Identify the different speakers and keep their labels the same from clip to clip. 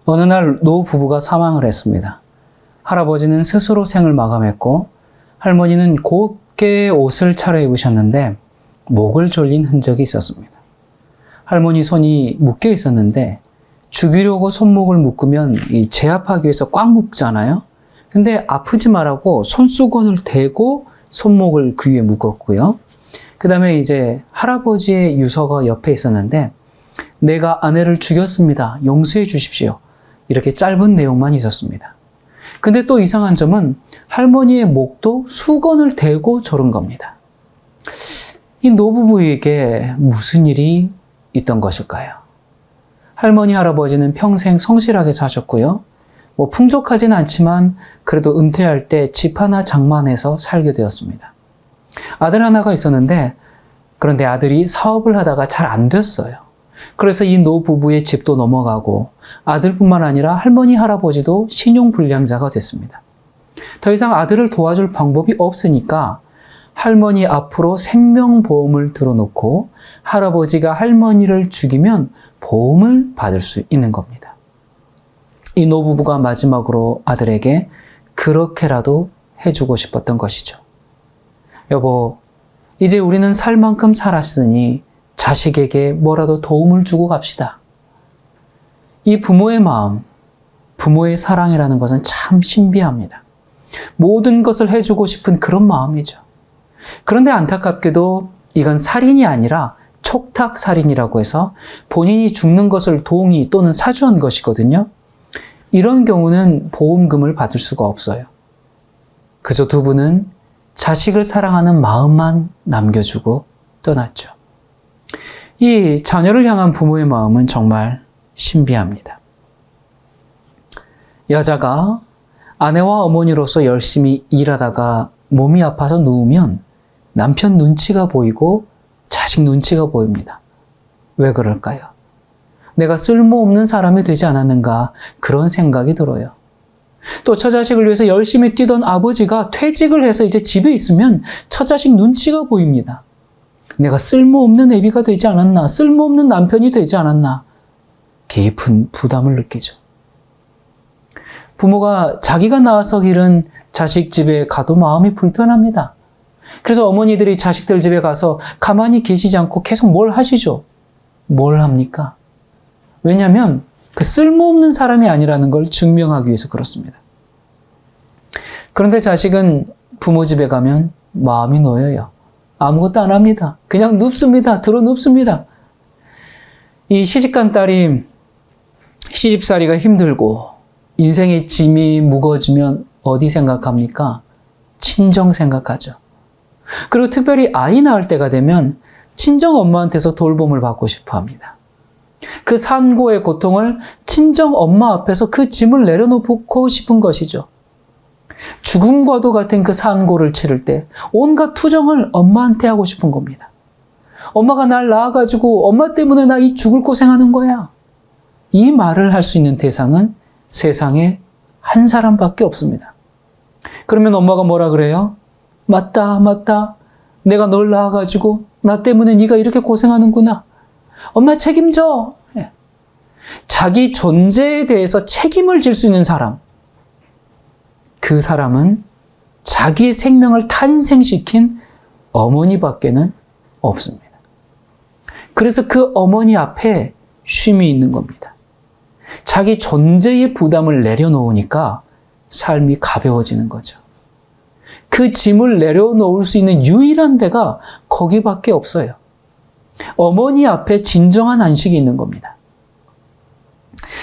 Speaker 1: 어느 날 노 부부가 사망을 했습니다. 할아버지는 스스로 생을 마감했고 할머니는 곱게 옷을 차려입으셨는데 목을 졸린 흔적이 있었습니다. 할머니 손이 묶여 있었는데 죽이려고 손목을 묶으면 제압하기 위해서 꽉 묶잖아요. 근데 아프지 말라고 손수건을 대고 손목을 그 위에 묶었고요. 그 다음에 이제 할아버지의 유서가 옆에 있었는데 내가 아내를 죽였습니다. 용서해 주십시오. 이렇게 짧은 내용만 있었습니다. 근데 또 이상한 점은 할머니의 목도 수건을 대고 조른 겁니다. 이 노부부에게 무슨 일이 있던 것일까요? 할머니, 할아버지는 평생 성실하게 사셨고요. 풍족하진 않지만 그래도 은퇴할 때 집 하나 장만해서 살게 되었습니다. 아들 하나가 있었는데 그런데 아들이 사업을 하다가 잘 안 됐어요. 그래서 이 노부부의 집도 넘어가고 아들뿐만 아니라 할머니, 할아버지도 신용불량자가 됐습니다. 더 이상 아들을 도와줄 방법이 없으니까 할머니 앞으로 생명보험을 들어놓고 할아버지가 할머니를 죽이면 보험을 받을 수 있는 겁니다. 이 노부부가 마지막으로 아들에게 그렇게라도 해주고 싶었던 것이죠. 여보, 이제 우리는 살 만큼 살았으니 자식에게 뭐라도 도움을 주고 갑시다. 이 부모의 마음, 부모의 사랑이라는 것은 참 신비합니다. 모든 것을 해주고 싶은 그런 마음이죠. 그런데 안타깝게도 이건 살인이 아니라 촉탁살인이라고 해서 본인이 죽는 것을 동의 또는 사주한 것이거든요. 이런 경우는 보험금을 받을 수가 없어요. 그저 두 분은 자식을 사랑하는 마음만 남겨주고 떠났죠. 이 자녀를 향한 부모의 마음은 정말 신비합니다. 여자가 아내와 어머니로서 열심히 일하다가 몸이 아파서 누우면 남편 눈치가 보이고 자식 눈치가 보입니다. 왜 그럴까요? 내가 쓸모없는 사람이 되지 않았는가 그런 생각이 들어요. 또 처자식을 위해서 열심히 뛰던 아버지가 퇴직을 해서 이제 집에 있으면 처자식 눈치가 보입니다. 내가 쓸모없는 애비가 되지 않았나, 쓸모없는 남편이 되지 않았나 깊은 부담을 느끼죠. 부모가 자기가 낳아서 기른 자식 집에 가도 마음이 불편합니다. 그래서 어머니들이 자식들 집에 가서 가만히 계시지 않고 계속 뭘 하시죠? 뭘 합니까? 왜냐하면 그 쓸모없는 사람이 아니라는 걸 증명하기 위해서 그렇습니다. 그런데 자식은 부모 집에 가면 마음이 놓여요. 아무것도 안 합니다. 그냥 눕습니다. 들어 눕습니다. 이 시집간 딸이 시집살이가 힘들고 인생의 짐이 무거워지면 어디 생각합니까? 친정 생각하죠. 그리고 특별히 아이 낳을 때가 되면 친정 엄마한테서 돌봄을 받고 싶어 합니다. 그 산고의 고통을 친정 엄마 앞에서 그 짐을 내려놓고 싶은 것이죠. 죽음과도 같은 그 산고를 치를 때 온갖 투정을 엄마한테 하고 싶은 겁니다. 엄마가 날 낳아가지고 엄마 때문에 나 이 죽을 고생하는 거야. 이 말을 할 수 있는 대상은 세상에 한 사람밖에 없습니다. 그러면 엄마가 뭐라 그래요? 맞다, 맞다. 내가 널 낳아가지고 나 때문에 네가 이렇게 고생하는구나. 엄마 책임져. 자기 존재에 대해서 책임을 질 수 있는 사람. 그 사람은 자기의 생명을 탄생시킨 어머니밖에는 없습니다. 그래서 그 어머니 앞에 쉼이 있는 겁니다. 자기 존재의 부담을 내려놓으니까 삶이 가벼워지는 거죠. 그 짐을 내려놓을 수 있는 유일한 데가 거기밖에 없어요. 어머니 앞에 진정한 안식이 있는 겁니다.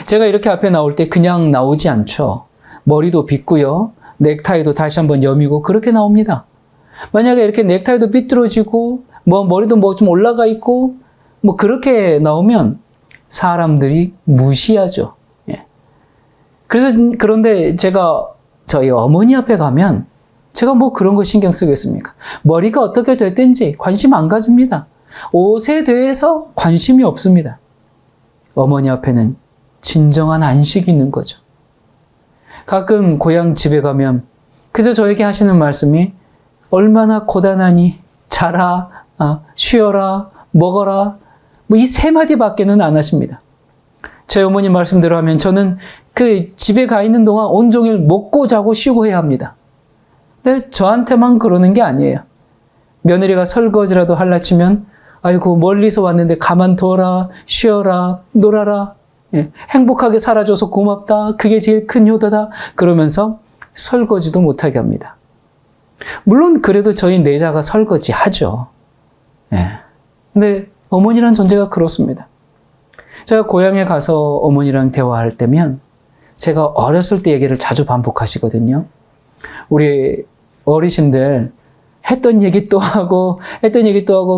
Speaker 1: 제가 이렇게 앞에 나올 때 그냥 나오지 않죠. 머리도 빗고요. 넥타이도 다시 한번 여미고 그렇게 나옵니다. 만약에 이렇게 넥타이도 삐뚤어지고 머리도 좀 올라가 있고 그렇게 나오면 사람들이 무시하죠. 그런데 제가 저희 어머니 앞에 가면 제가 그런 거 신경 쓰겠습니까? 머리가 어떻게 됐든지 관심 안 가집니다. 옷에 대해서 관심이 없습니다. 어머니 앞에는 진정한 안식이 있는 거죠. 가끔 고향 집에 가면 그저 저에게 하시는 말씀이 얼마나 고단하니 자라, 쉬어라, 먹어라 이 세 마디밖에는 안 하십니다. 제 어머니 말씀대로 하면 저는 그 집에 가 있는 동안 온종일 먹고 자고 쉬고 해야 합니다. 근데 저한테만 그러는 게 아니에요. 며느리가 설거지라도 할라 치면 아이고 멀리서 왔는데 가만둬라, 쉬어라, 놀아라, 행복하게 살아줘서 고맙다, 그게 제일 큰 효도다 그러면서 설거지도 못하게 합니다. 물론 그래도 저희 내자가 설거지 하죠. 근데 어머니란 존재가 그렇습니다. 제가 고향에 가서 어머니랑 대화할 때면 제가 어렸을 때 얘기를 자주 반복하시거든요. 우리 어르신들 했던 얘기 또 하고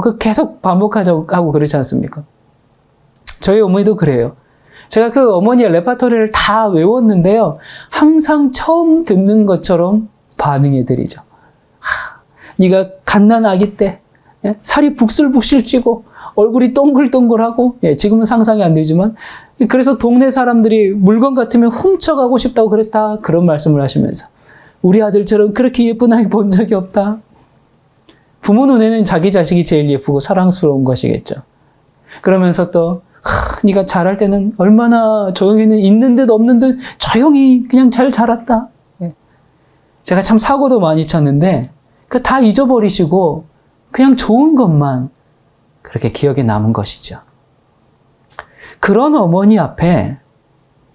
Speaker 1: 그 계속 반복하고 그러지 않습니까? 저희 어머니도 그래요. 제가 그 어머니의 레파토리를 다 외웠는데요. 항상 처음 듣는 것처럼 반응해드리죠. 네가 갓난 아기 때 살이 북슬북슬 찌고 얼굴이 동글동글하고 지금은 상상이 안 되지만 그래서 동네 사람들이 물건 같으면 훔쳐가고 싶다고 그랬다. 그런 말씀을 하시면서 우리 아들처럼 그렇게 예쁜 아이 본 적이 없다. 부모 눈에는 자기 자식이 제일 예쁘고 사랑스러운 것이겠죠. 그러면서 또 네가 자랄 때는 얼마나 조용히는 있는 듯 없는 듯 조용히 그냥 잘 자랐다. 제가 참 사고도 많이 쳤는데 그 다 잊어버리시고 그냥 좋은 것만 그렇게 기억에 남은 것이죠. 그런 어머니 앞에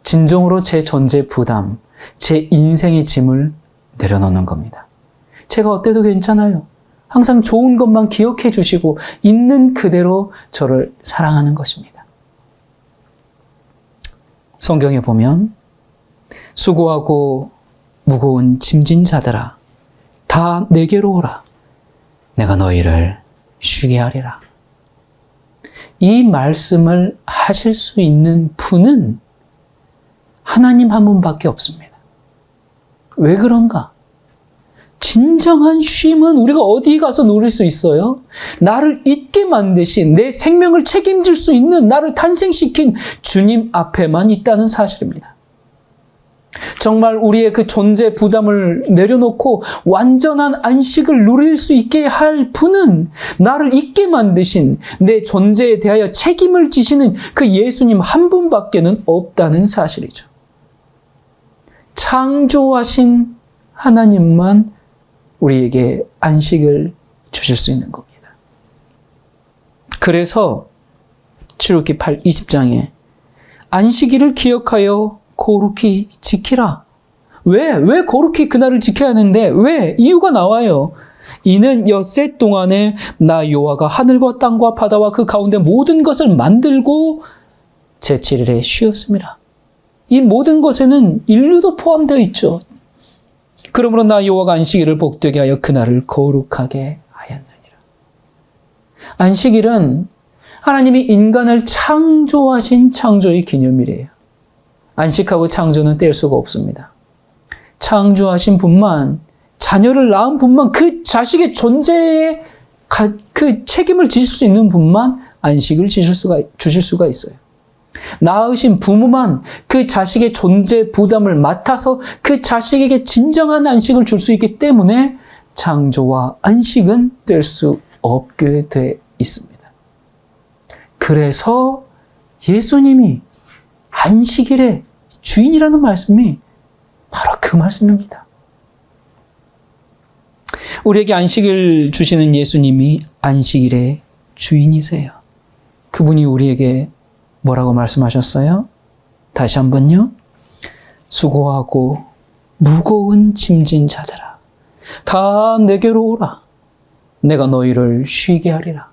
Speaker 1: 진정으로 제 존재 부담, 제 인생의 짐을 내려놓는 겁니다. 제가 어때도 괜찮아요. 항상 좋은 것만 기억해 주시고 있는 그대로 저를 사랑하는 것입니다. 성경에 보면 수고하고 무거운 짐진 자들아 다 내게로 오라. 내가 너희를 쉬게 하리라. 이 말씀을 하실 수 있는 분은 하나님 한 분밖에 없습니다. 왜 그런가? 진정한 쉼은 우리가 어디 가서 누릴 수 있어요? 나를 있게 만드신, 내 생명을 책임질 수 있는, 나를 탄생시킨 주님 앞에만 있다는 사실입니다. 정말 우리의 그 존재 부담을 내려놓고 완전한 안식을 누릴 수 있게 할 분은 나를 있게 만드신, 내 존재에 대하여 책임을 지시는 그 예수님 한 분밖에는 없다는 사실이죠. 창조하신 하나님만 우리에게 안식을 주실 수 있는 겁니다. 그래서 출애굽기 20장에 안식일을 기억하여 거룩히 지키라. 왜 거룩히 그날을 지켜야 하는데? 왜? 이유가 나와요. 이는 엿새 동안에 나 여호와가 하늘과 땅과 바다와 그 가운데 모든 것을 만들고 제7일에 쉬었습니다. 이 모든 것에는 인류도 포함되어 있죠. 그러므로 나 여호와가 안식일을 복되게 하여 그날을 거룩하게 하였느니라. 안식일은 하나님이 인간을 창조하신 창조의 기념일이에요. 안식하고 창조는 뗄 수가 없습니다. 창조하신 분만, 자녀를 낳은 분만, 그 자식의 존재에 그 책임을 지실 수 있는 분만 안식을 주실 수가 있어요. 낳으신 부모만 그 자식의 존재 부담을 맡아서 그 자식에게 진정한 안식을 줄 수 있기 때문에 창조와 안식은 뗄 수 없게 돼 있습니다. 그래서 예수님이 안식일의 주인이라는 말씀이 바로 그 말씀입니다. 우리에게 안식을 주시는 예수님이 안식일의 주인이세요. 그분이 우리에게 뭐라고 말씀하셨어요? 다시 한번요. 수고하고 무거운 짐진 자들아 다 내게로 오라. 내가 너희를 쉬게 하리라.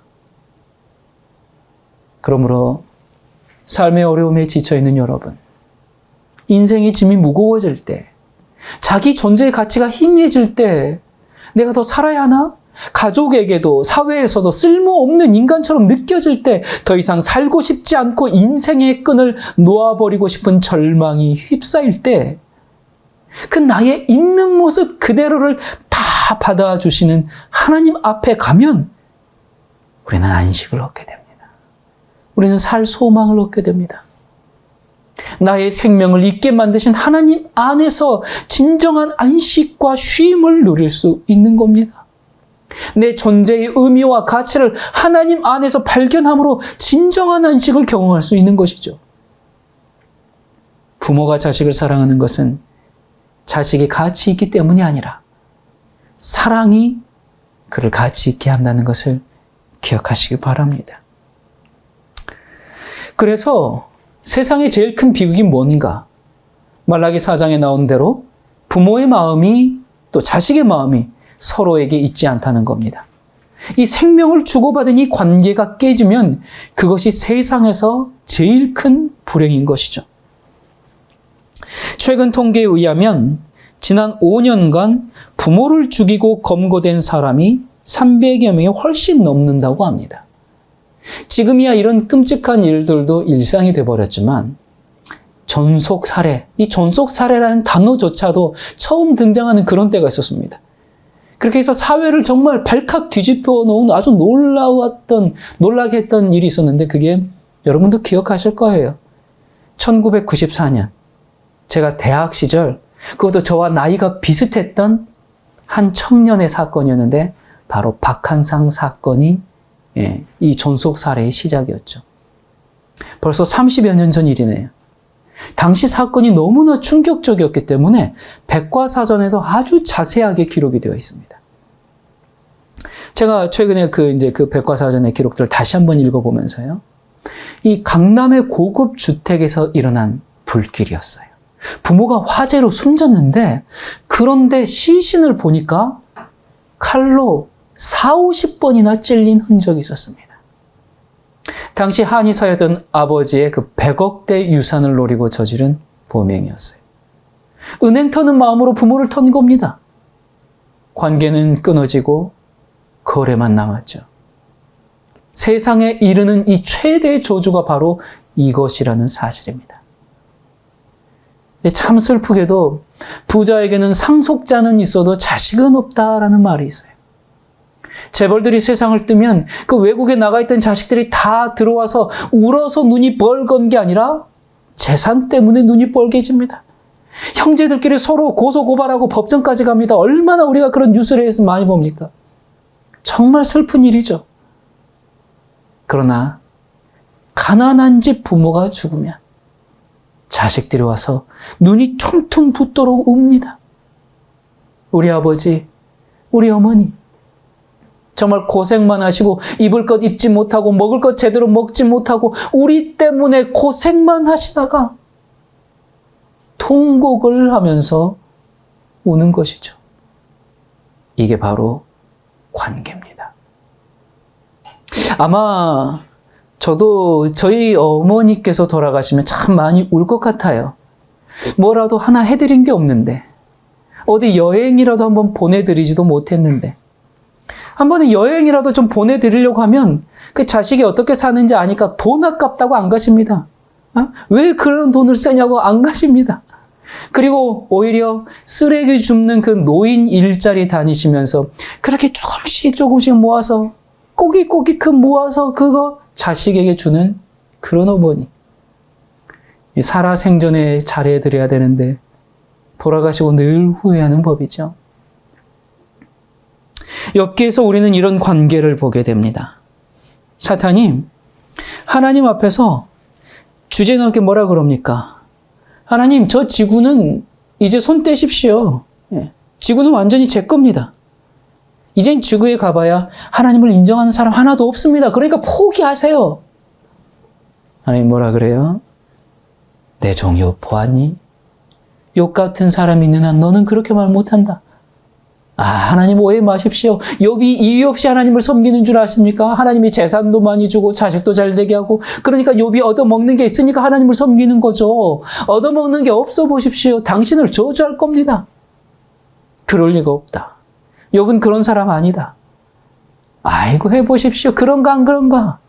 Speaker 1: 그러므로 삶의 어려움에 지쳐있는 여러분, 인생의 짐이 무거워질 때, 자기 존재의 가치가 희미해질 때 내가 더 살아야 하나? 가족에게도 사회에서도 쓸모없는 인간처럼 느껴질 때, 더 이상 살고 싶지 않고 인생의 끈을 놓아버리고 싶은 절망이 휩싸일 때, 그 나의 있는 모습 그대로를 다 받아주시는 하나님 앞에 가면 우리는 안식을 얻게 됩니다. 우리는 살 소망을 얻게 됩니다. 나의 생명을 있게 만드신 하나님 안에서 진정한 안식과 쉼을 누릴 수 있는 겁니다. 내 존재의 의미와 가치를 하나님 안에서 발견함으로 진정한 안식을 경험할 수 있는 것이죠. 부모가 자식을 사랑하는 것은 자식이 가치 있기 때문이 아니라 사랑이 그를 가치 있게 한다는 것을 기억하시기 바랍니다. 그래서 세상에 제일 큰 비극이 뭔가? 말라기 4장에 나온 대로 부모의 마음이 또 자식의 마음이 서로에게 있지 않다는 겁니다. 이 생명을 주고받은 이 관계가 깨지면 그것이 세상에서 제일 큰 불행인 것이죠. 최근 통계에 의하면 지난 5년간 부모를 죽이고 검거된 사람이 300여 명이 훨씬 넘는다고 합니다. 지금이야 이런 끔찍한 일들도 일상이 돼버렸지만 전속 살해, 이 전속 살해라는 단어조차도 처음 등장하는 그런 때가 있었습니다. 그렇게 해서 사회를 정말 발칵 뒤집어 놓은 아주 놀라게 했던 일이 있었는데 그게 여러분도 기억하실 거예요. 1994년 제가 대학 시절 그것도 저와 나이가 비슷했던 한 청년의 사건이었는데 바로 박한상 사건이 이 전속 살해의 시작이었죠. 벌써 30여 년 전 일이네요. 당시 사건이 너무나 충격적이었기 때문에 백과사전에도 아주 자세하게 기록이 되어 있습니다. 제가 최근에 그 백과사전의 기록들을 다시 한번 읽어보면서요. 이 강남의 고급 주택에서 일어난 불길이었어요. 부모가 화재로 숨졌는데 그런데 시신을 보니까 칼로 40-50번이나 찔린 흔적이 있었습니다. 당시 한의사였던 아버지의 그 100억대 유산을 노리고 저지른 범행이었어요. 은행 터는 마음으로 부모를 턴 겁니다. 관계는 끊어지고 거래만 남았죠. 세상에 이르는 이 최대의 저주가 바로 이것이라는 사실입니다. 참 슬프게도 부자에게는 상속자는 있어도 자식은 없다라는 말이 있어요. 재벌들이 세상을 뜨면 그 외국에 나가 있던 자식들이 다 들어와서 울어서 눈이 뻘건 게 아니라 재산 때문에 눈이 뻘개집니다. 형제들끼리 서로 고소고발하고 법정까지 갑니다. 얼마나 우리가 그런 뉴스를 해서 많이 봅니까? 정말 슬픈 일이죠. 그러나 가난한 집 부모가 죽으면 자식들이 와서 눈이 퉁퉁 붓도록 웁니다. 우리 아버지, 우리 어머니 정말 고생만 하시고 입을 것 입지 못하고 먹을 것 제대로 먹지 못하고 우리 때문에 고생만 하시다가 통곡을 하면서 우는 것이죠. 이게 바로 관계입니다. 아마 저도 저희 어머니께서 돌아가시면 참 많이 울 것 같아요. 뭐라도 하나 해드린 게 없는데 어디 여행이라도 한번 보내드리지도 못했는데 한 번은 여행이라도 좀 보내드리려고 하면 그 자식이 어떻게 사는지 아니까 돈 아깝다고 안 가십니다. 왜 그런 돈을 쓰냐고 안 가십니다. 그리고 오히려 쓰레기 줍는 그 노인 일자리 다니시면서 그렇게 조금씩 모아서 꼬깃꼬깃 모아서 그거 자식에게 주는 그런 어머니. 살아생전에 잘해드려야 되는데 돌아가시고 늘 후회하는 법이죠. 엽기에서 우리는 이런 관계를 보게 됩니다. 사탄이 하나님 앞에서 주제넘게 뭐라 그럽니까? 하나님, 저 지구는 이제 손 떼십시오. 지구는 완전히 제 겁니다. 이젠 지구에 가봐야 하나님을 인정하는 사람 하나도 없습니다. 그러니까 포기하세요. 하나님 뭐라 그래요? 내 종 욥 보았니? 욥 같은 사람이 있는 한 너는 그렇게 말 못한다. 하나님 오해 마십시오. 욥이 이유 없이 하나님을 섬기는 줄 아십니까? 하나님이 재산도 많이 주고 자식도 잘 되게 하고 그러니까 욥이 얻어먹는 게 있으니까 하나님을 섬기는 거죠. 얻어먹는 게 없어 보십시오. 당신을 저주할 겁니다. 그럴 리가 없다. 욥은 그런 사람 아니다. 아이고 해보십시오. 그런가 안 그런가?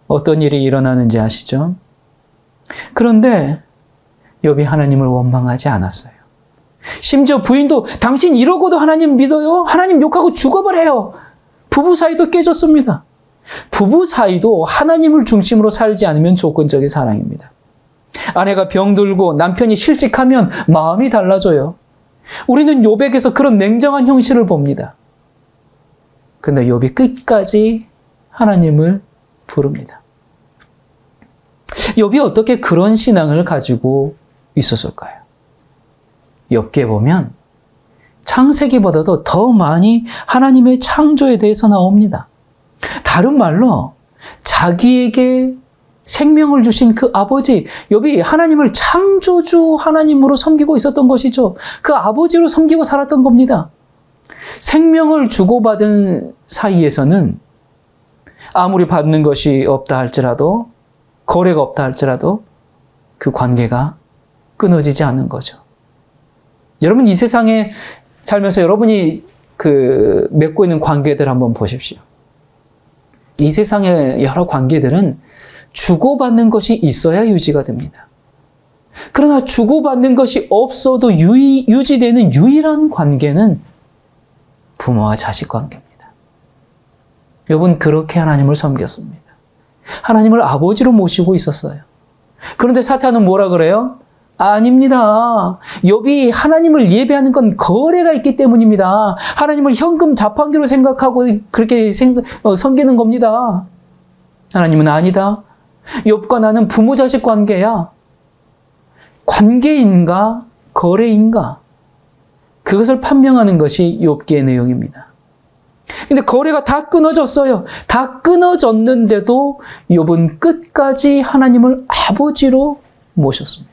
Speaker 1: 어떤 일이 일어나는지 아시죠? 그런데 욥이 하나님을 원망하지 않았어요. 심지어 부인도 당신 이러고도 하나님 믿어요? 하나님 욕하고 죽어버려요. 부부 사이도 깨졌습니다. 부부 사이도 하나님을 중심으로 살지 않으면 조건적인 사랑입니다. 아내가 병들고 남편이 실직하면 마음이 달라져요. 우리는 욥에게서 그런 냉정한 형식을 봅니다. 근데 욥이 끝까지 하나님을 부릅니다. 욥이 어떻게 그런 신앙을 가지고 있었을까요? 욥기에 보면 창세기보다도 더 많이 하나님의 창조에 대해서 나옵니다. 다른 말로 자기에게 생명을 주신 그 아버지, 욥이 하나님을 창조주 하나님으로 섬기고 있었던 것이죠. 그 아버지로 섬기고 살았던 겁니다. 생명을 주고받은 사이에서는 아무리 받는 것이 없다 할지라도, 거래가 없다 할지라도 그 관계가 끊어지지 않는 거죠. 여러분, 이 세상에 살면서 여러분이 맺고 있는 관계들 한번 보십시오. 이 세상의 여러 관계들은 주고받는 것이 있어야 유지가 됩니다. 그러나 주고받는 것이 없어도 유지되는 유일한 관계는 부모와 자식 관계입니다. 욥은 그렇게 하나님을 섬겼습니다. 하나님을 아버지로 모시고 있었어요. 그런데 사탄은 뭐라 그래요? 아닙니다. 욥이 하나님을 예배하는 건 거래가 있기 때문입니다. 하나님을 현금 자판기로 생각하고 그렇게 섬기는 겁니다. 하나님은 아니다. 욥과 나는 부모 자식 관계야. 관계인가 거래인가? 그것을 판명하는 것이 욥기의 내용입니다. 근데 거래가 다 끊어졌어요. 다 끊어졌는데도 욥은 끝까지 하나님을 아버지로 모셨습니다.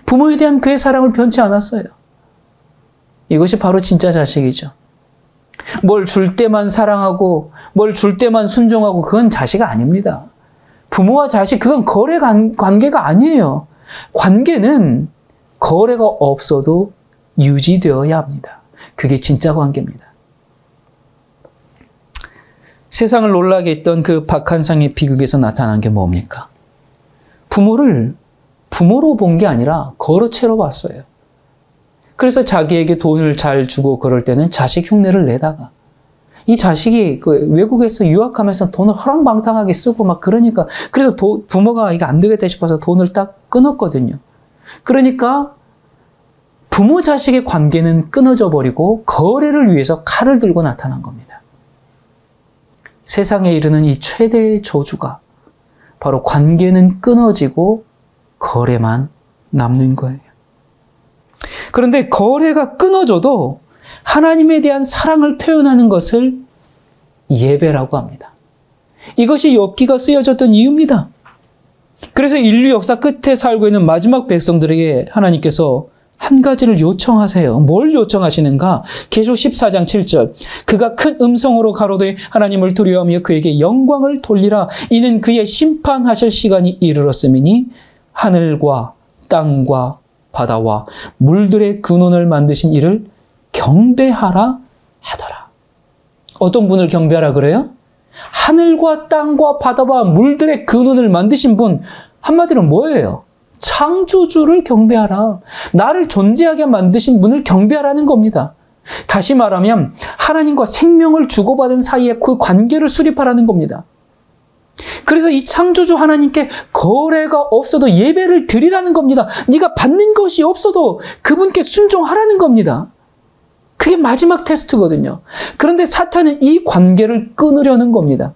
Speaker 1: 부모에 대한 그의 사랑을 변치 않았어요. 이것이 바로 진짜 자식이죠. 뭘 줄 때만 사랑하고 뭘 줄 때만 순종하고 그건 자식 아닙니다. 부모와 자식 그건 거래 관계가 아니에요. 관계는 거래가 없어도 유지되어야 합니다. 그게 진짜 관계입니다. 세상을 놀라게 했던 그 박한상의 비극에서 나타난 게 뭡니까? 부모를 부모로 본 게 아니라 거러채로 봤어요. 그래서 자기에게 돈을 잘 주고 그럴 때는 자식 흉내를 내다가 이 자식이 외국에서 유학하면서 돈을 허랑방탕하게 쓰고 막 그러니까 그래서 부모가 이게 안 되겠다 싶어서 돈을 딱 끊었거든요. 그러니까 부모 자식의 관계는 끊어져 버리고 거래를 위해서 칼을 들고 나타난 겁니다. 세상에 이르는 이 최대의 저주가 바로 관계는 끊어지고 거래만 남는 거예요. 그런데 거래가 끊어져도 하나님에 대한 사랑을 표현하는 것을 예배라고 합니다. 이것이 욥기가 쓰여졌던 이유입니다. 그래서 인류 역사 끝에 살고 있는 마지막 백성들에게 하나님께서 한 가지를 요청하세요. 뭘 요청하시는가? 계시록 14장 7절. 그가 큰 음성으로 가로되 하나님을 두려워하며 그에게 영광을 돌리라. 이는 그의 심판하실 시간이 이르렀음이니 하늘과 땅과 바다와 물들의 근원을 만드신 이를 경배하라 하더라. 어떤 분을 경배하라 그래요? 하늘과 땅과 바다와 물들의 근원을 만드신 분, 한마디로 뭐예요? 창조주를 경배하라. 나를 존재하게 만드신 분을 경배하라는 겁니다. 다시 말하면 하나님과 생명을 주고받은 사이에 그 관계를 수립하라는 겁니다. 그래서 이 창조주 하나님께 거래가 없어도 예배를 드리라는 겁니다. 네가 받는 것이 없어도 그분께 순종하라는 겁니다. 그게 마지막 테스트거든요. 그런데 사탄은 이 관계를 끊으려는 겁니다.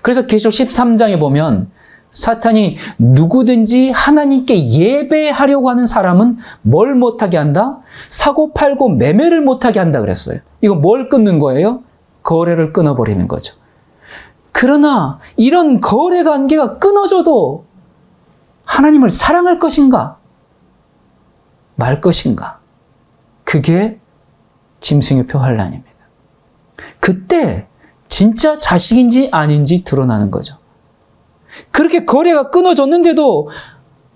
Speaker 1: 그래서 계시록 13장에 보면 사탄이 누구든지 하나님께 예배하려고 하는 사람은 뭘 못하게 한다? 사고 팔고 매매를 못하게 한다 그랬어요. 이거 뭘 끊는 거예요? 거래를 끊어버리는 거죠. 그러나 이런 거래 관계가 끊어져도 하나님을 사랑할 것인가? 말 것인가? 그게 짐승의표 환란입니다. 그때 진짜 자식인지 아닌지 드러나는 거죠. 그렇게 거래가 끊어졌는데도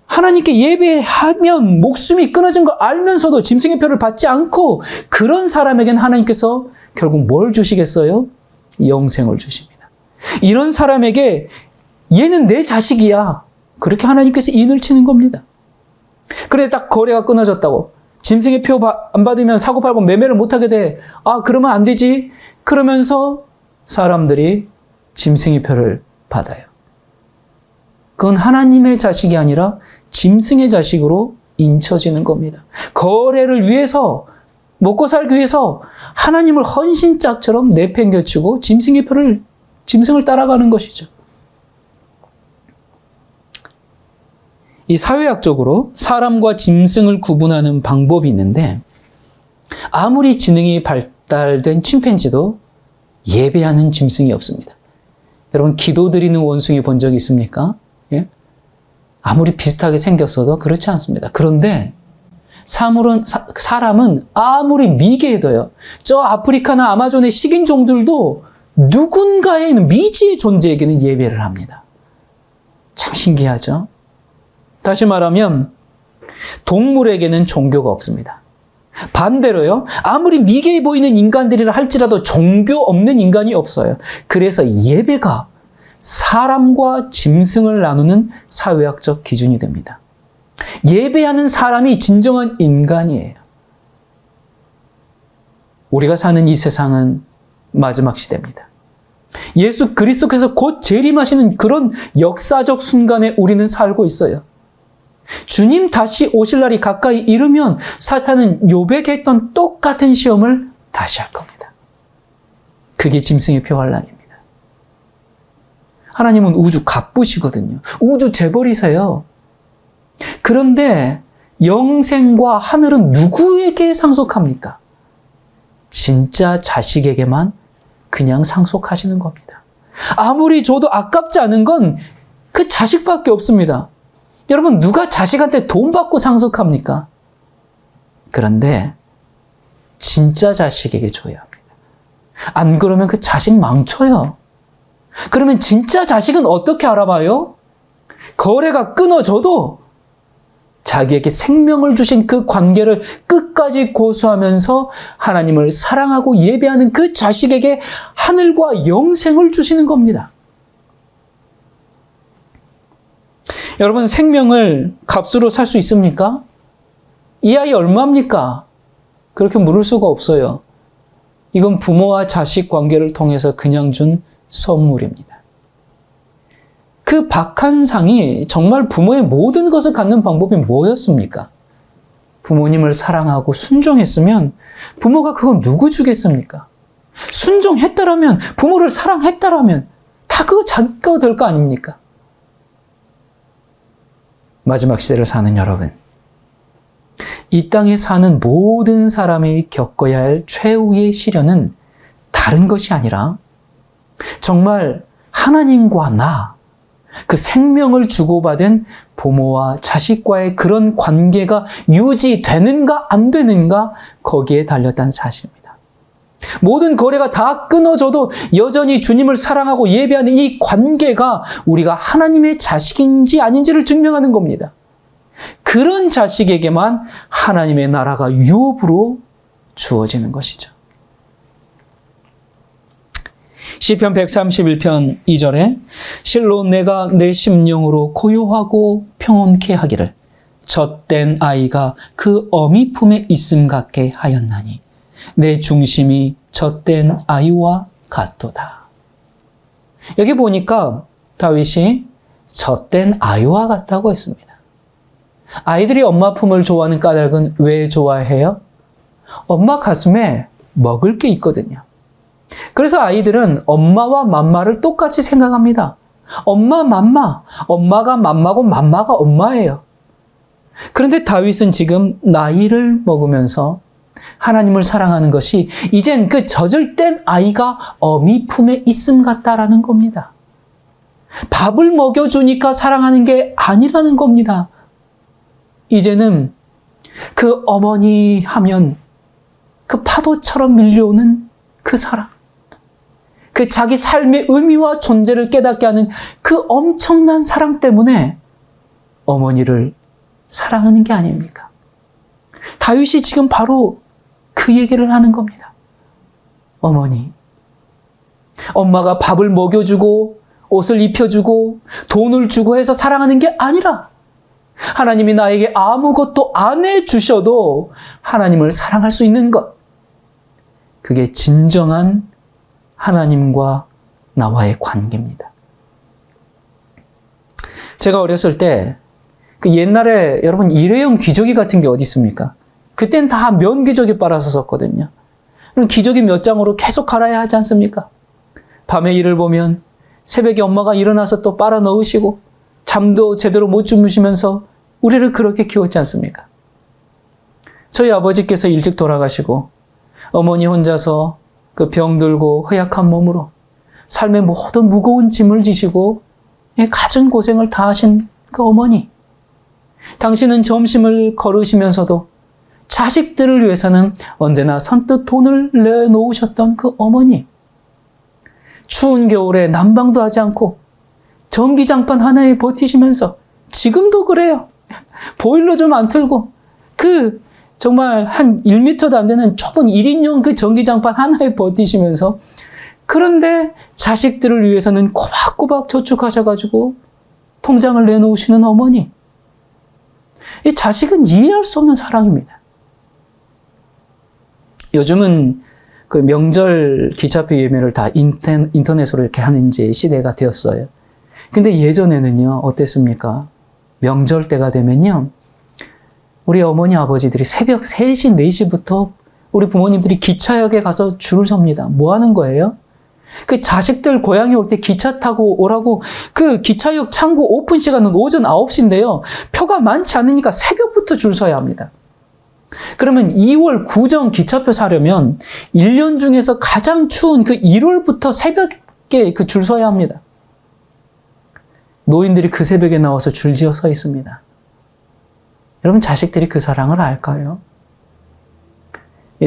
Speaker 1: 하나님께 예배하면 목숨이 끊어진 걸 알면서도 짐승의 표를 받지 않고 그런 사람에겐 하나님께서 결국 뭘 주시겠어요? 영생을 주십니다. 이런 사람에게 얘는 내 자식이야. 그렇게 하나님께서 인을 치는 겁니다. 그런데 딱 거래가 끊어졌다고. 짐승의 표 안 받으면 사고팔고 매매를 못하게 돼. 아, 그러면 안 되지. 그러면서 사람들이 짐승의 표를 받아요. 그건 하나님의 자식이 아니라 짐승의 자식으로 인쳐지는 겁니다. 거래를 위해서, 먹고 살기 위해서 하나님을 헌신짝처럼 내팽겨치고 짐승을 따라가는 것이죠. 이 사회학적으로 사람과 짐승을 구분하는 방법이 있는데 아무리 지능이 발달된 침팬지도 예배하는 짐승이 없습니다. 여러분 기도드리는 원숭이 본 적 있습니까? 예? 아무리 비슷하게 생겼어도 그렇지 않습니다. 그런데 사람은 아무리 미개해도요. 저 아프리카나 아마존의 식인종들도 누군가의 미지의 존재에게는 예배를 합니다. 참 신기하죠? 다시 말하면 동물에게는 종교가 없습니다. 반대로요. 아무리 미개해 보이는 인간들이라 할지라도 종교 없는 인간이 없어요. 그래서 예배가 사람과 짐승을 나누는 사회학적 기준이 됩니다. 예배하는 사람이 진정한 인간이에요. 우리가 사는 이 세상은 마지막 시대입니다. 예수 그리스도께서 곧 재림하시는 그런 역사적 순간에 우리는 살고 있어요. 주님 다시 오실 날이 가까이 이르면 사탄은 욥에게 했던 똑같은 시험을 다시 할 겁니다. 그게 짐승의 표환란입니다. 하나님은 우주 갑부시거든요. 우주 재벌이세요. 그런데 영생과 하늘은 누구에게 상속합니까? 진짜 자식에게만 그냥 상속하시는 겁니다. 아무리 줘도 아깝지 않은 건 그 자식밖에 없습니다. 여러분 누가 자식한테 돈 받고 상속합니까? 그런데 진짜 자식에게 줘야 합니다. 안 그러면 그 자식 망쳐요. 그러면 진짜 자식은 어떻게 알아봐요? 거래가 끊어져도 자기에게 생명을 주신 그 관계를 끝까지 고수하면서 하나님을 사랑하고 예배하는 그 자식에게 하늘과 영생을 주시는 겁니다. 여러분 생명을 값으로 살 수 있습니까? 이 아이 얼마입니까? 그렇게 물을 수가 없어요. 이건 부모와 자식 관계를 통해서 그냥 준 선물입니다. 그 박한상이 정말 부모의 모든 것을 갖는 방법이 뭐였습니까? 부모님을 사랑하고 순종했으면 부모가 그건 누구 주겠습니까? 순종했다라면, 부모를 사랑했다라면 다 그거 자기 거 될 거 아닙니까? 마지막 시대를 사는 여러분, 이 땅에 사는 모든 사람이 겪어야 할 최후의 시련은 다른 것이 아니라 정말 하나님과 나, 그 생명을 주고받은 부모와 자식과의 그런 관계가 유지되는가 안 되는가 거기에 달렸다는 사실입니다. 모든 거래가 다 끊어져도 여전히 주님을 사랑하고 예배하는 이 관계가 우리가 하나님의 자식인지 아닌지를 증명하는 겁니다. 그런 자식에게만 하나님의 나라가 유업으로 주어지는 것이죠. 시편 131편 2절에 실로 내가 내 심령으로 고요하고 평온케 하기를 젖된 아이가 그 어미 품에 있음 같게 하였나니 내 중심이 젖된 아이와 같도다. 여기 보니까 다윗이 젖된 아이와 같다고 했습니다. 아이들이 엄마 품을 좋아하는 까닭은 왜 좋아해요? 엄마 가슴에 먹을 게 있거든요. 그래서 아이들은 엄마와 맘마를 똑같이 생각합니다. 엄마, 맘마. 엄마가 맘마고 맘마가 엄마예요. 그런데 다윗은 지금 나이를 먹으면서 하나님을 사랑하는 것이 이젠 그 젖을 뗀 아이가 어미 품에 있음 같다라는 겁니다. 밥을 먹여주니까 사랑하는 게 아니라는 겁니다. 이제는 그 어머니 하면 그 파도처럼 밀려오는 그 사랑, 그 자기 삶의 의미와 존재를 깨닫게 하는 그 엄청난 사랑 때문에 어머니를 사랑하는 게 아닙니까? 다윗이 지금 바로 그 얘기를 하는 겁니다. 어머니, 엄마가 밥을 먹여주고 옷을 입혀주고 돈을 주고 해서 사랑하는 게 아니라 하나님이 나에게 아무것도 안 해주셔도 하나님을 사랑할 수 있는 것, 그게 진정한 하나님과 나와의 관계입니다. 제가 어렸을 때 그 옛날에 여러분 일회용 기저귀 같은 게 어디 있습니까? 그땐 다 면 기저귀 빨아서 썼거든요. 그럼 기저귀 몇 장으로 계속 갈아야 하지 않습니까? 밤에 일을 보면 새벽에 엄마가 일어나서 또 빨아 넣으시고 잠도 제대로 못 주무시면서 우리를 그렇게 키웠지 않습니까? 저희 아버지께서 일찍 돌아가시고 어머니 혼자서 그 병들고 허약한 몸으로 삶의 모든 무거운 짐을 지시고 갖은 고생을 다 하신 그 어머니. 당신은 점심을 거르시면서도 자식들을 위해서는 언제나 선뜻 돈을 내놓으셨던 그 어머니. 추운 겨울에 난방도 하지 않고 전기장판 하나에 버티시면서 지금도 그래요. 보일러 좀 안 틀고 그 정말 한 1m도 안 되는 좁은 1인용 그 전기장판 하나에 버티시면서 그런데 자식들을 위해서는 꼬박꼬박 저축하셔가지고 통장을 내놓으시는 어머니. 이 자식은 이해할 수 없는 사랑입니다. 요즘은 그 명절 기차표 예매를 다 인터넷으로 이렇게 하는 이제 시대가 되었어요. 근데 예전에는요, 어땠습니까? 명절 때가 되면요, 우리 어머니 아버지들이 새벽 3시, 4시부터 우리 부모님들이 기차역에 가서 줄을 섭니다. 뭐 하는 거예요? 그 자식들 고향에 올 때 기차 타고 오라고 그 기차역 창구 오픈 시간은 오전 9시인데요. 표가 많지 않으니까 새벽부터 줄 서야 합니다. 그러면 2월 구정 기차표 사려면 1년 중에서 가장 추운 그 1월부터 새벽에 그 줄 서야 합니다. 노인들이 그 새벽에 나와서 줄지어 서 있습니다. 여러분 자식들이 그 사랑을 알까요?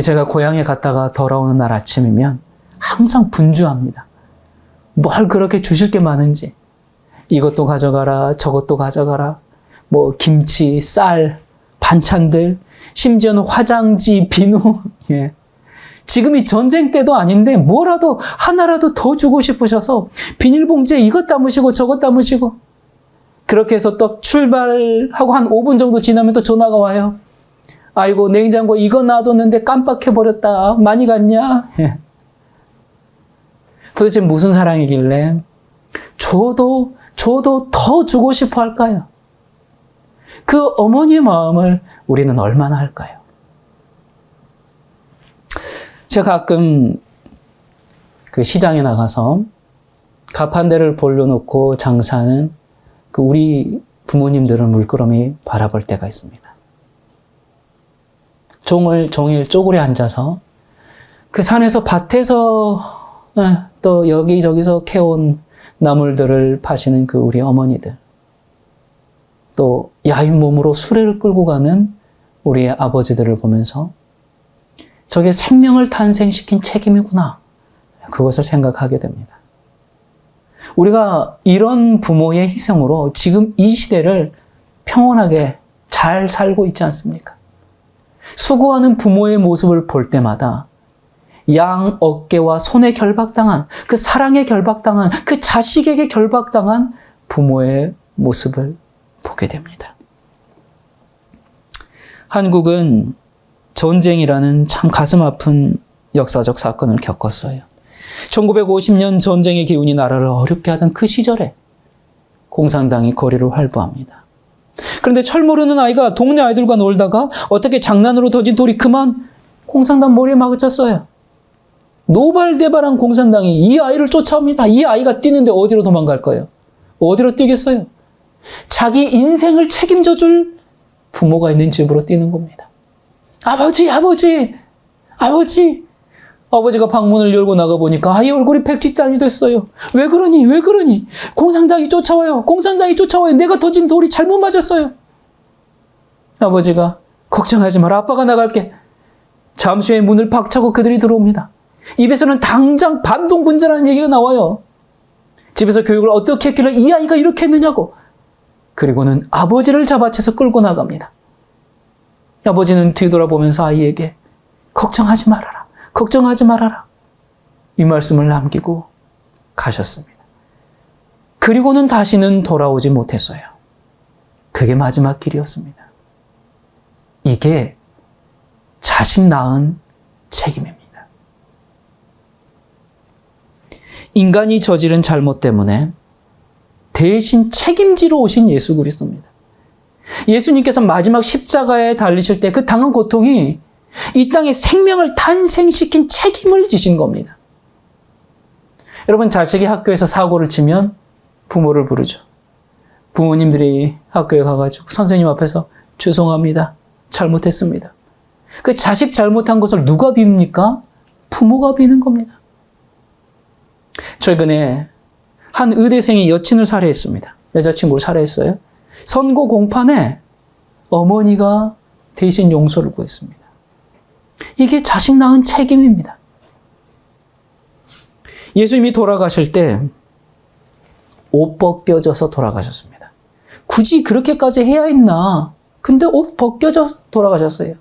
Speaker 1: 제가 고향에 갔다가 돌아오는 날 아침이면 항상 분주합니다. 뭘 그렇게 주실 게 많은지. 이것도 가져가라, 저것도 가져가라. 뭐 김치, 쌀, 반찬들, 심지어는 화장지, 비누. 예. 지금이 전쟁 때도 아닌데 뭐라도 하나라도 더 주고 싶으셔서 비닐봉지에 이것 담으시고 저것 담으시고 그렇게 해서 또 출발하고 한 5분 정도 지나면 또 전화가 와요. 아이고 냉장고에 이거 놔뒀는데 깜빡해버렸다. 많이 갔냐? 예. 도대체 무슨 사랑이길래 줘도 더 주고 싶어 할까요? 그 어머니의 마음을 우리는 얼마나 할까요? 제가 가끔 그 시장에 나가서 가판대를 벌려놓고 장사하는 그 우리 부모님들을 물끄러미 바라볼 때가 있습니다. 종일 쪼그려 앉아서 그 산에서 밭에서 또 여기저기서 캐온 나물들을 파시는 그 우리 어머니들, 또 야윈 몸으로 수레를 끌고 가는 우리 아버지들을 보면서 저게 생명을 탄생시킨 책임이구나. 그것을 생각하게 됩니다. 우리가 이런 부모의 희생으로 지금 이 시대를 평온하게 잘 살고 있지 않습니까? 수고하는 부모의 모습을 볼 때마다 양 어깨와 손에 결박당한, 그 사랑에 결박당한, 그 자식에게 결박당한 부모의 모습을 보게 됩니다. 한국은 전쟁이라는 참 가슴 아픈 역사적 사건을 겪었어요. 1950년 전쟁의 기운이 나라를 어렵게 하던 그 시절에 공산당이 거리를 활보합니다. 그런데 철 모르는 아이가 동네 아이들과 놀다가 어떻게 장난으로 던진 돌이 그만 공산당 머리에 마그쳤어요. 노발대발한 공산당이 이 아이를 쫓아옵니다. 이 아이가 뛰는데 어디로 도망갈 거예요? 어디로 뛰겠어요? 자기 인생을 책임져 줄 부모가 있는 집으로 뛰는 겁니다. 아버지가 방문을 열고 나가보니까 아이 얼굴이 백지단이 됐어요. 왜 그러니? 공산당이 쫓아와요. 내가 던진 돌이 잘못 맞았어요. 아버지가 걱정하지 마라. 아빠가 나갈게. 잠시 후에 문을 박차고 그들이 들어옵니다. 입에서는 당장 반동분자라는 얘기가 나와요. 집에서 교육을 어떻게 했길래 이 아이가 이렇게 했느냐고. 그리고는 아버지를 잡아채서 끌고 나갑니다. 아버지는 뒤돌아보면서 아이에게 걱정하지 말아라. 이 말씀을 남기고 가셨습니다. 그리고는 다시는 돌아오지 못했어요. 그게 마지막 길이었습니다. 이게 자식 낳은 책임입니다. 인간이 저지른 잘못 때문에 대신 책임지러 오신 예수 그리스도입니다. 예수님께서 마지막 십자가에 달리실 때 그 당한 고통이 이 땅에 생명을 탄생시킨 책임을 지신 겁니다. 여러분, 자식이 학교에서 사고를 치면 부모를 부르죠. 부모님들이 학교에 가가지고 선생님 앞에서 죄송합니다. 잘못했습니다. 그 자식 잘못한 것을 누가 빕니까? 부모가 비는 겁니다. 최근에 한 의대생이 여친을 살해했습니다. 여자친구를 살해했어요. 선고 공판에 어머니가 대신 용서를 구했습니다. 이게 자식 낳은 책임입니다. 예수님이 돌아가실 때 옷 벗겨져서 돌아가셨습니다. 굳이 그렇게까지 해야 했나? 근데 옷 벗겨져서 돌아가셨어요.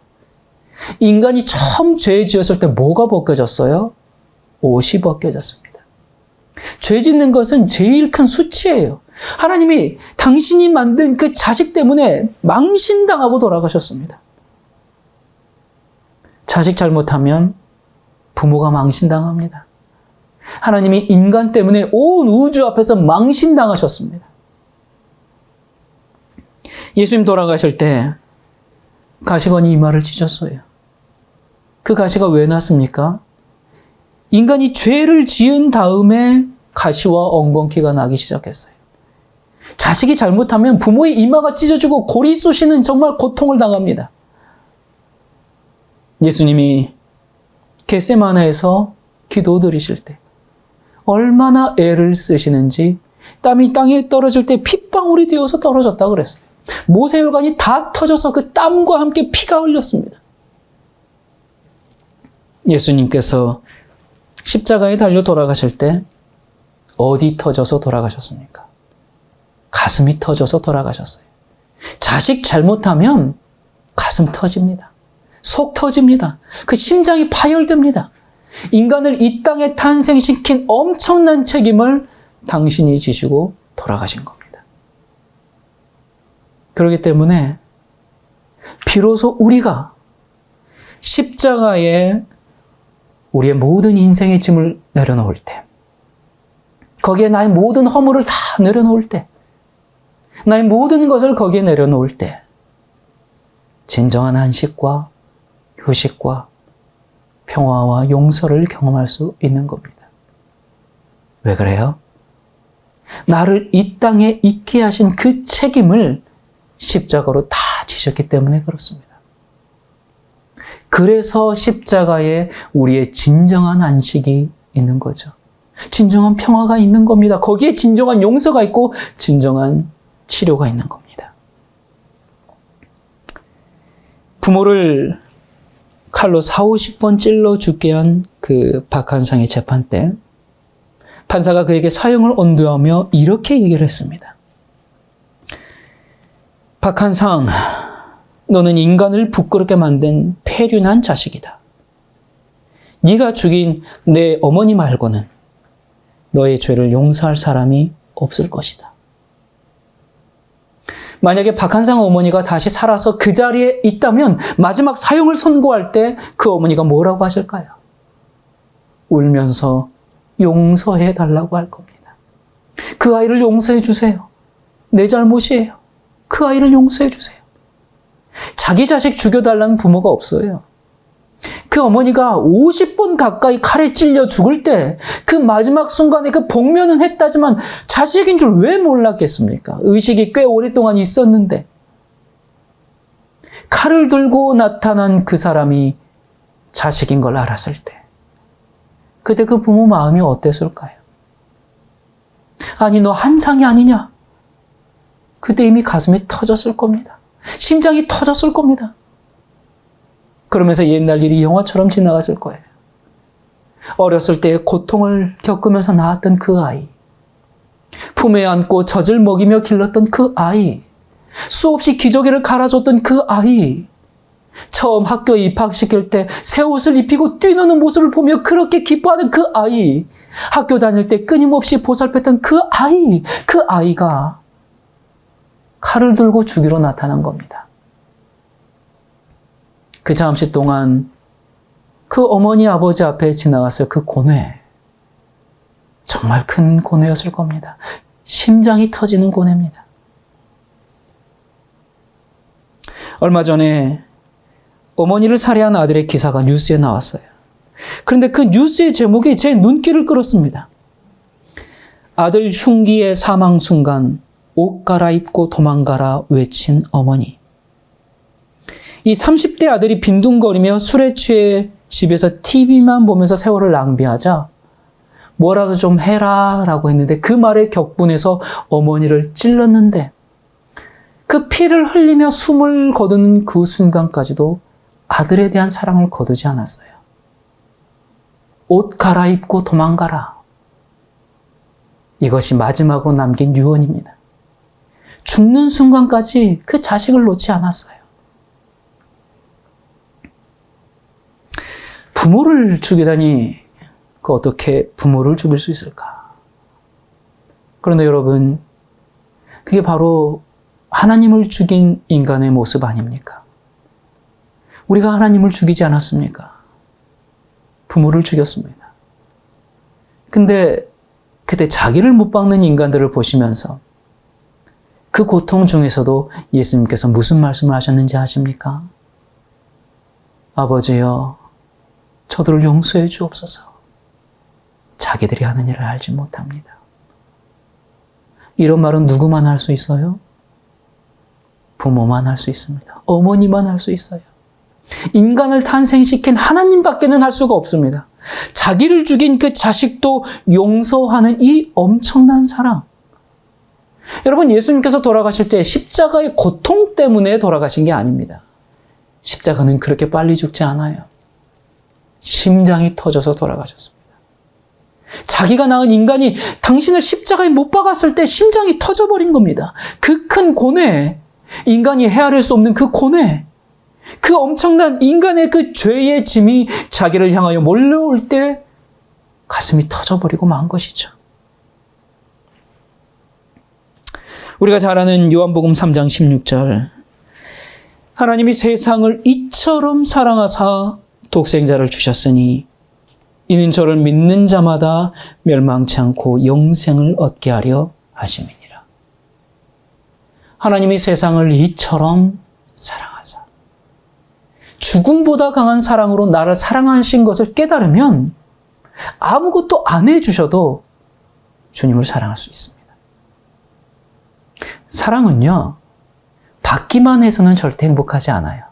Speaker 1: 인간이 처음 죄 지었을 때 뭐가 벗겨졌어요? 옷이 벗겨졌습니다. 죄 짓는 것은 제일 큰 수치예요. 하나님이 당신이 만든 그 자식 때문에 망신당하고 돌아가셨습니다. 자식 잘못하면 부모가 망신당합니다. 하나님이 인간 때문에 온 우주 앞에서 망신당하셨습니다. 예수님 돌아가실 때 가시관이 이마를 찢었어요. 그 가시가 왜 났습니까? 인간이 죄를 지은 다음에 가시와 엉겅퀴가 나기 시작했어요. 자식이 잘못하면 부모의 이마가 찢어지고 골이 쑤시는 정말 고통을 당합니다. 예수님이 겟세마네에서 기도드리실 때 얼마나 애를 쓰시는지 땀이 땅에 떨어질 때 핏방울이 되어서 떨어졌다 그랬어요. 모세혈관이 다 터져서 그 땀과 함께 피가 흘렸습니다. 예수님께서 십자가에 달려 돌아가실 때 어디 터져서 돌아가셨습니까? 가슴이 터져서 돌아가셨어요. 자식 잘못하면 가슴 터집니다. 속 터집니다. 그 심장이 파열됩니다. 인간을 이 땅에 탄생시킨 엄청난 책임을 당신이 지시고 돌아가신 겁니다. 그렇기 때문에 비로소 우리가 십자가에 우리의 모든 인생의 짐을 내려놓을 때, 거기에 나의 모든 허물을 다 내려놓을 때, 나의 모든 것을 거기에 내려놓을 때 진정한 안식과 휴식과 평화와 용서를 경험할 수 있는 겁니다. 왜 그래요? 나를 이 땅에 있게 하신 그 책임을 십자가로 다 지셨기 때문에 그렇습니다. 그래서 십자가에 우리의 진정한 안식이 있는 거죠. 진정한 평화가 있는 겁니다. 거기에 진정한 용서가 있고 진정한 치료가 있는 겁니다. 부모를 칼로 40-50번 찔러 죽게 한 그 박한상의 재판 때 판사가 그에게 사형을 언도하며 이렇게 얘기를 했습니다. 박한상, 너는 인간을 부끄럽게 만든 폐륜한 자식이다. 네가 죽인 내 어머니 말고는 너의 죄를 용서할 사람이 없을 것이다. 만약에 박한상 어머니가 다시 살아서 그 자리에 있다면 마지막 사형을 선고할 때 그 어머니가 뭐라고 하실까요? 울면서 용서해 달라고 할 겁니다. 그 아이를 용서해 주세요. 내 잘못이에요. 그 아이를 용서해 주세요. 자기 자식 죽여달라는 부모가 없어요. 그 어머니가 50번 가까이 칼에 찔려 죽을 때 그 마지막 순간에 그 복면은 했다지만 자식인 줄 왜 몰랐겠습니까? 의식이 꽤 오랫동안 있었는데 칼을 들고 나타난 그 사람이 자식인 걸 알았을 때 그때 그 부모 마음이 어땠을까요? 아니 너 한상이 아니냐? 그때 이미 가슴이 터졌을 겁니다. 심장이 터졌을 겁니다. 그러면서 옛날 일이 영화처럼 지나갔을 거예요. 어렸을 때 고통을 겪으면서 낳았던 그 아이, 품에 안고 젖을 먹이며 길렀던 그 아이, 수없이 기저귀를 갈아줬던 그 아이, 처음 학교에 입학시킬 때 새 옷을 입히고 뛰노는 모습을 보며 그렇게 기뻐하는 그 아이, 학교 다닐 때 끊임없이 보살폈던 그 아이, 그 아이가 칼을 들고 죽이러 나타난 겁니다. 그 잠시 동안 그 어머니 아버지 앞에 지나갔을 그 고뇌, 정말 큰 고뇌였을 겁니다. 심장이 터지는 고뇌입니다. 얼마 전에 어머니를 살해한 아들의 기사가 뉴스에 나왔어요. 그런데 그 뉴스의 제목이 제 눈길을 끌었습니다. 아들 흉기의 사망 순간 옷 갈아입고 도망가라 외친 어머니. 이 30대 아들이 빈둥거리며 술에 취해 집에서 TV만 보면서 세월을 낭비하자 뭐라도 좀 해라 라고 했는데 그 말에 격분해서 어머니를 찔렀는데 그 피를 흘리며 숨을 거두는 그 순간까지도 아들에 대한 사랑을 거두지 않았어요. 옷 갈아입고 도망가라. 이것이 마지막으로 남긴 유언입니다. 죽는 순간까지 그 자식을 놓지 않았어요. 부모를 죽이다니 어떻게 부모를 죽일 수 있을까? 그런데 여러분, 그게 바로 하나님을 죽인 인간의 모습 아닙니까? 우리가 하나님을 죽이지 않았습니까? 부모를 죽였습니다. 근데 그때 자기를 못 박는 인간들을 보시면서 그 고통 중에서도 예수님께서 무슨 말씀을 하셨는지 아십니까? 아버지여, 저들을 용서해 주옵소서. 자기들이 하는 일을 알지 못합니다. 이런 말은 누구만 할 수 있어요? 부모만 할 수 있습니다. 어머니만 할 수 있어요. 인간을 탄생시킨 하나님밖에는 할 수가 없습니다. 자기를 죽인 그 자식도 용서하는 이 엄청난 사랑. 여러분, 예수님께서 돌아가실 때 십자가의 고통 때문에 돌아가신 게 아닙니다. 십자가는 그렇게 빨리 죽지 않아요. 심장이 터져서 돌아가셨습니다. 자기가 낳은 인간이 당신을 십자가에 못 박았을 때 심장이 터져버린 겁니다. 그 큰 고뇌, 인간이 헤아릴 수 없는 그 고뇌, 그 엄청난 인간의 그 죄의 짐이 자기를 향하여 몰려올 때 가슴이 터져버리고 만 것이죠. 우리가 잘 아는 요한복음 3장 16절, 하나님이 세상을 이처럼 사랑하사 독생자를 주셨으니 이는 저를 믿는 자마다 멸망치 않고 영생을 얻게 하려 하심이니라. 하나님이 세상을 이처럼 사랑하사 죽음보다 강한 사랑으로 나를 사랑하신 것을 깨달으면 아무것도 안 해주셔도 주님을 사랑할 수 있습니다. 사랑은요, 받기만 해서는 절대 행복하지 않아요.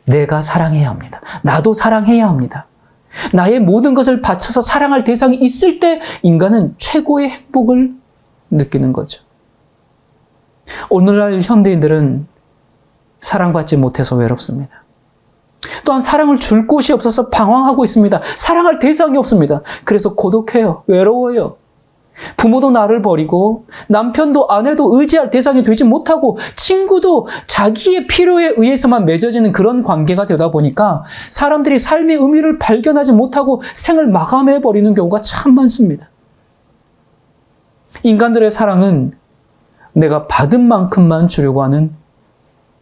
Speaker 1: 내가 사랑해야 합니다. 나도 사랑해야 합니다. 나의 모든 것을 바쳐서 사랑할 대상이 있을 때 인간은 최고의 행복을 느끼는 거죠. 오늘날 현대인들은 사랑받지 못해서 외롭습니다. 또한 사랑을 줄 곳이 없어서 방황하고 있습니다. 사랑할 대상이 없습니다. 그래서 고독해요. 외로워요. 부모도 나를 버리고 남편도 아내도 의지할 대상이 되지 못하고 친구도 자기의 필요에 의해서만 맺어지는 그런 관계가 되다 보니까 사람들이 삶의 의미를 발견하지 못하고 생을 마감해버리는 경우가 참 많습니다. 인간들의 사랑은 내가 받은 만큼만 주려고 하는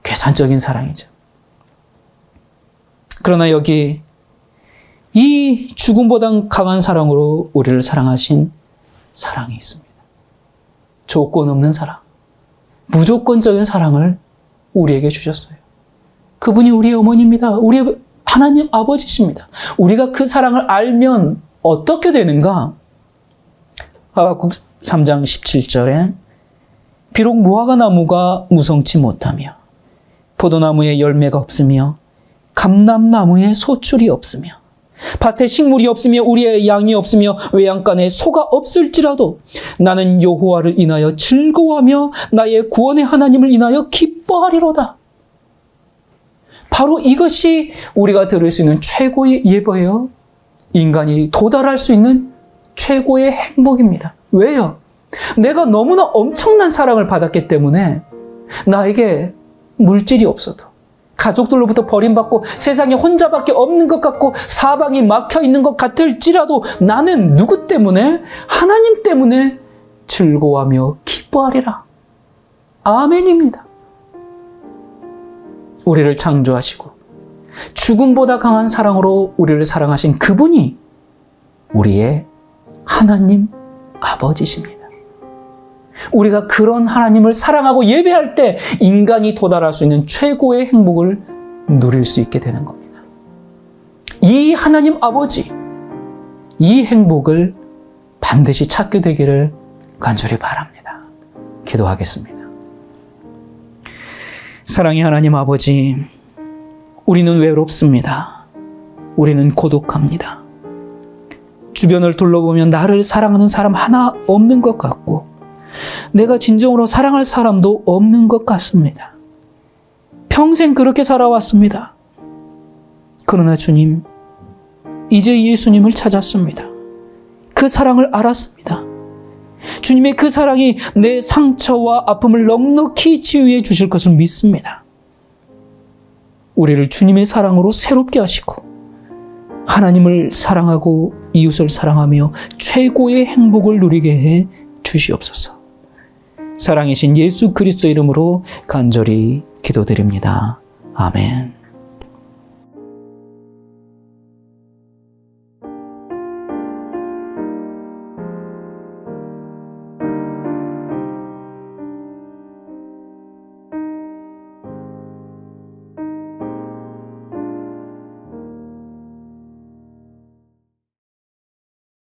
Speaker 1: 계산적인 사랑이죠. 그러나 여기 이 죽음보다 강한 사랑으로 우리를 사랑하신 사랑이 있습니다. 조건 없는 사랑, 무조건적인 사랑을 우리에게 주셨어요. 그분이 우리의 어머니입니다. 우리의 하나님 아버지십니다. 우리가 그 사랑을 알면 어떻게 되는가? 하박국 3장 17절에 비록 무화과 나무가 무성치 못하며 포도나무에 열매가 없으며 감람나무에 소출이 없으며 밭에 식물이 없으며 우리의 양이 없으며 외양간에 소가 없을지라도 나는 여호와를 인하여 즐거워하며 나의 구원의 하나님을 인하여 기뻐하리로다. 바로 이것이 우리가 들을 수 있는 최고의 예배예요. 인간이 도달할 수 있는 최고의 행복입니다. 왜요? 내가 너무나 엄청난 사랑을 받았기 때문에 나에게 물질이 없어도 가족들로부터 버림받고 세상에 혼자밖에 없는 것 같고 사방이 막혀있는 것 같을지라도 나는 누구 때문에? 하나님 때문에 즐거워하며 기뻐하리라. 아멘입니다. 우리를 창조하시고 죽음보다 강한 사랑으로 우리를 사랑하신 그분이 우리의 하나님 아버지십니다. 우리가 그런 하나님을 사랑하고 예배할 때 인간이 도달할 수 있는 최고의 행복을 누릴 수 있게 되는 겁니다. 이 하나님 아버지, 이 행복을 반드시 찾게 되기를 간절히 바랍니다. 기도하겠습니다. 사랑의 하나님 아버지, 우리는 외롭습니다. 우리는 고독합니다. 주변을 둘러보면 나를 사랑하는 사람 하나 없는 것 같고 내가 진정으로 사랑할 사람도 없는 것 같습니다. 평생 그렇게 살아왔습니다. 그러나 주님, 이제 예수님을 찾았습니다. 그 사랑을 알았습니다. 주님의 그 사랑이 내 상처와 아픔을 넉넉히 치유해 주실 것을 믿습니다. 우리를 주님의 사랑으로 새롭게 하시고 하나님을 사랑하고 이웃을 사랑하며 최고의 행복을 누리게 해 주시옵소서. 사랑이신 예수 그리스도 이름으로 간절히 기도드립니다. 아멘.